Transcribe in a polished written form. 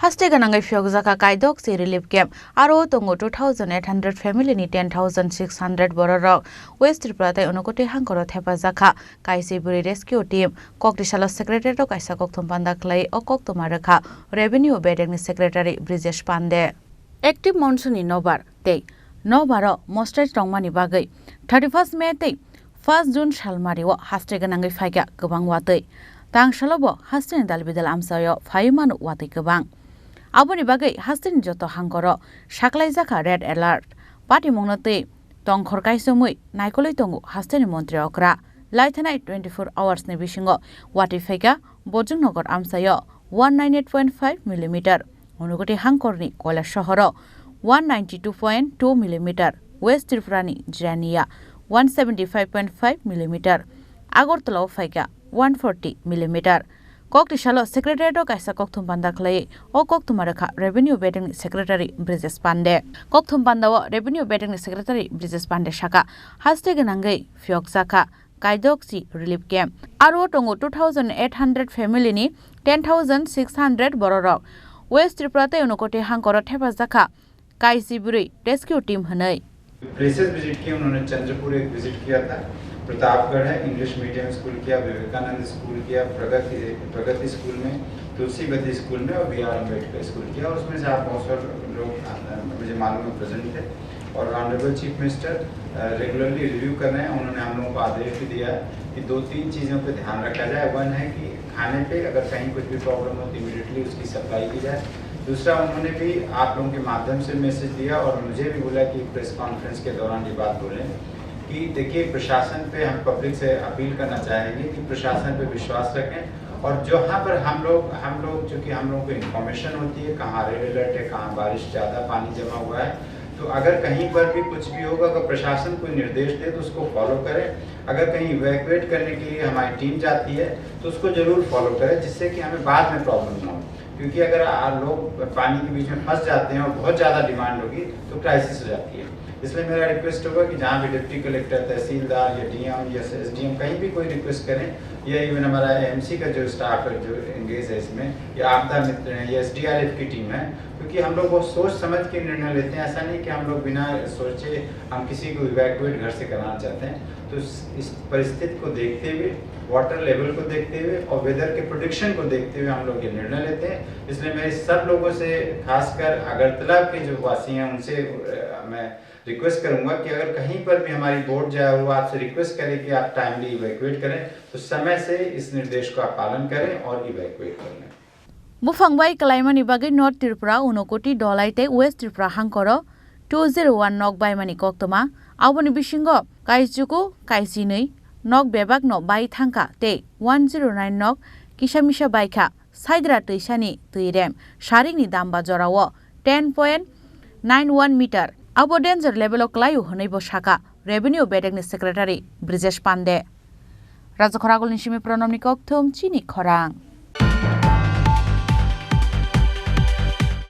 Haste Gwnangwi Phiyokjakha Kaidokchi relief camp aro Tongo 2800 family ni 10600 Bororok West Tripura tai unokoti hangkoro Phiyokjakha Kaisiburi rescue team Koktisalo secretary to kaisa kokthum panda khlai o koktuma rakha revenue bedeng ni secretary Brijesh Pande active monsoon in Nobar tei Nobaro mostre tongmani bagai 31st May tei 1st June salmario Haste Gwnangwi phaika gobang watei tangshalobo Haste ni dalbidal amsayo phaimanu watei gobang Aboni bagai Haste ni joto hangkoro saklaijaka red alert party mongnate tong khorkai somoi naikoloi tongo Haste ni montri okra laithanai 24 hours ni bisingo wati phaika bojungnogar amsayo 198.5 mm onugoti hangkorni koila shohoro 192.2 mm West Tripura ni Jirania 175.5 mm Agortala phaika 140 mm Koktisalo secretary to kaisa kokthum panda khlai o kokthuma rakha revenue bedeng secretary Brijesh Pande kokthum panda o revenue bedeng secretary Brijesh Pande shaka Haste Gwnangwi Phiyokjakha Kaidokchi relief camp aro Tongo 2800 family ni 10600 Bororok West Tripura te unokoti hangkoro Phiyokjakha काईसीबुरी rescue team हनई places visit किए उन्होंने चंद्रपुर एक visit किया था प्रतापगढ़ है English medium school किया Vivekananda school किया प्रगति स्कूल में तुलसीवती स्कूल में और बीआर अम्बेडकर स्कूल किया और उसमें से आप बहुत सारे लोग मुझे मालूम है प्रेजेंट थे और honourable chief minister regularly review कर रहे हैं उन्होंने हम लोगों को आदेश भी दिया कि 2-3 चीज़ों पर ध्यान रखा जाए वन है कि खाने पे अगर कहीं कुछ भी प्रॉब्लम हो तो इमीडिएटली उसकी सप्लाई की जाए दूसरा उन्होंने भी आप लोगों के माध्यम से मैसेज दिया और मुझे भी बोला कि प्रेस कॉन्फ्रेंस के दौरान ये बात बोलें कि देखिए प्रशासन पे हम पब्लिक से अपील करना चाहेंगे कि प्रशासन पे विश्वास रखें और जहाँ पर हम लोग चूँकि हम लोगों को इन्फॉर्मेशन होती है कहाँ रेड अलर्ट है कहाँ बारिश ज़्यादा पानी जमा हुआ है तो अगर कहीं पर भी कुछ भी होगा अगर प्रशासन कोई निर्देश दे तो उसको फॉलो करें अगर कहीं इवैक्यूएट करने के लिए हमारी टीम जाती है तो उसको ज़रूर फॉलो करें जिससे कि हमें बाद में प्रॉब्लम ना हो क्योंकि अगर लोग पानी के बीच में फंस जाते हैं और बहुत ज़्यादा डिमांड होगी तो क्राइसिस हो जाती है इसलिए मेरा रिक्वेस्ट होगा कि जहाँ भी डिप्टी कलेक्टर तहसीलदार या डीएम या एसडीएम कहीं भी कोई रिक्वेस्ट करें या इवन हमारा एमसी का जो स्टाफ है जो एंगेज है इसमें या आपदा मित्र हैं या एसडीआरएफ की टीम है क्योंकि हम लोग बहुत सोच समझ के निर्णय लेते हैं ऐसा नहीं कि हम लोग बिना सोचे हम किसी को इवैक्यूएट घर से कराना चाहते हैं तो इस परिस्थिति को देखते हुए वाटर लेवल को देखते हुए और वेदर के प्रोडिक्शन को देखते हुए हम लोग ये निर्णय लेते हैं इसलिए मैं सब लोगों से खासकर अगरतला के जो वासी हैं उनसे मैं रिक्वेस्ट करूंगा कि अगर कहीं पर भी हमारी बोट जाए वो आपसे रिक्वेस्ट करे कि आप टाइमली इवैक्यूएट करें तो समय से इस निर्देश का पालन करें और इवैक्यूएट कर लें मुफांगबाई कलाइमानी बागै नॉर्थ त्रिपुरा उनकोटी डलाइते वेस्ट त्रिपुरा हांकरो 201 नॉक बायमानी कोक्तमा आवनि बिसिंगो काइजुको काइसिनै नॉक बेबाग नो बाई थांका ते 109 नॉक किसामिसा बाइखा साइद्रा तैसानी तैरेम शारिकनि दामबा जराव 10.91 मीटर अब डेंजर लेवल क्लायु हनैबो शाखा रेवेन्यू बेडेगनि सेक्रेटारी ब्रिजेश पांडे राजखरागुलनि सिमी प्रणमनि कोक्थुम चिनी खरां